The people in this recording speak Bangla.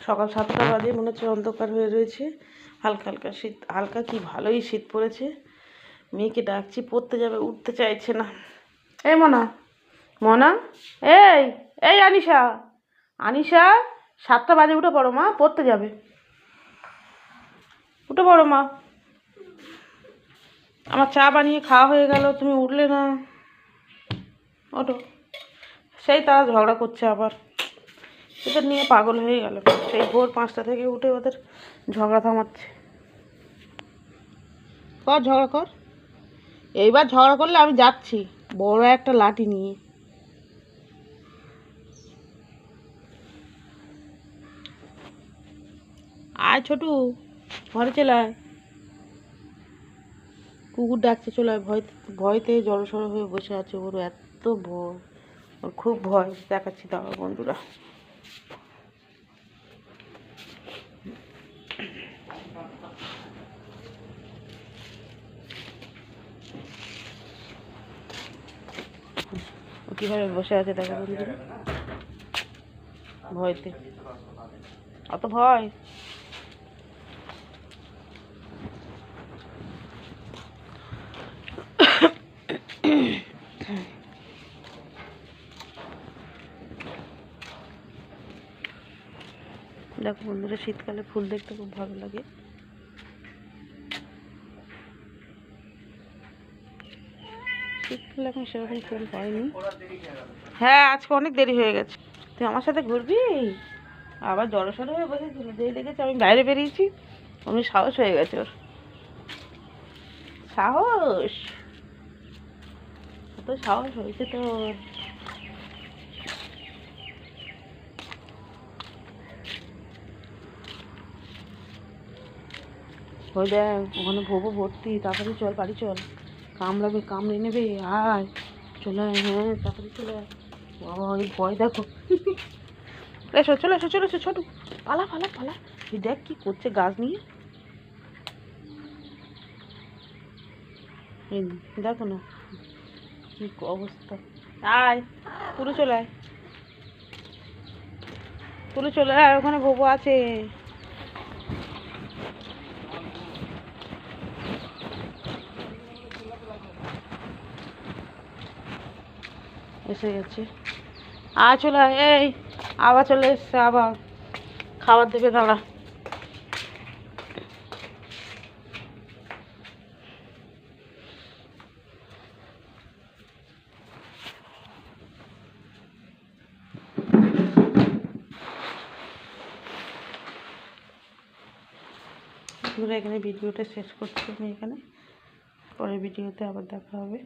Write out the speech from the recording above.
সকাল 7টা বাজে, মনে হচ্ছে অন্ধকার হয়ে রয়েছে। হালকা হালকা শীত, হালকা কি ভালোই শীত পড়েছে। মেয়েকে ডাকছি, পড়তে যাবে, উঠতে চাইছে না। এই মনা, মনা, এই এই আনিশা, আনিশা 7টা বাজে উঠে পড়ো মা, পড়তে যাবে। উঠে পড়ো মা। আমার চা বানিয়ে খাওয়া হয়ে গেল, তুমি উঠলে না। ওঠো। সেই তারা ঝগড়া করছে আবার, এদের নিয়ে পাগল হয়ে গেল। সেই ভোর 5টা থেকে উঠে ওদের ঝগড়া থামাচ্ছে। কর ঝগড়া কর, এইবার ঝগড়া করলে আমি যাচ্ছি বড় একটা লাঠি নিয়ে। আয় ছোটু, ঘরে চলে আয়। কুকুর ডাকছে, চলে আয়। ভয়তে জড়সড় হয়ে বসে আছে। ওর এত ভয়, ওর খুব ভয়। দেখাচ্ছি দাঁড়াও বন্ধুরা। ও কীভাবে বসে আছে দেখো বন্ধুরা, ভয়তে। অত ভয়। দেখো বন্ধুরা, শীতকালে ফুল দেখতে খুব ভালো লাগে। শীতকালে এখন সেরকম ফুল হয়নি। হ্যাঁ, আজকে অনেক দেরি হয়ে গেছে। তুই আমার সাথে ঘুরবি? আবার জড়সড় হয়ে বসেছিল, যেই দেখেছি আমি বাইরে বেরিয়েছি অমনি সাহস হয়ে গেছে ওর। সাহস, কত সাহস হয়েছে তোর। ওই দেখ, ওখানে ভোবো ভর্তি। তাড়াতাড়ি চল, বাড়ি চল, কামড়াবে, কামড়ে নেবে। আয়, চলে আয়। হ্যাঁ, তাড়াতাড়ি চলে আয়। বাবা, ওই ভয় দেখো। এসো, চলে এসো, চলে এসো ছোটু। পালা পালা পালা। তুই দেখ কি করছে গাছ নিয়ে। এই দেখো না কি অবস্থা। আয়, পুরো চলে আয়, পুরো চলে আয়। ওখানে ভোবো আছে। এসে গেছে। চলে আয়। এই আবার চলে এসছে, আবার খাবার দেবে, দাঁড়া। এখানে ভিডিওটা শেষ করছি আমি। এখানে পরের ভিডিওতে আবার দেখা হবে।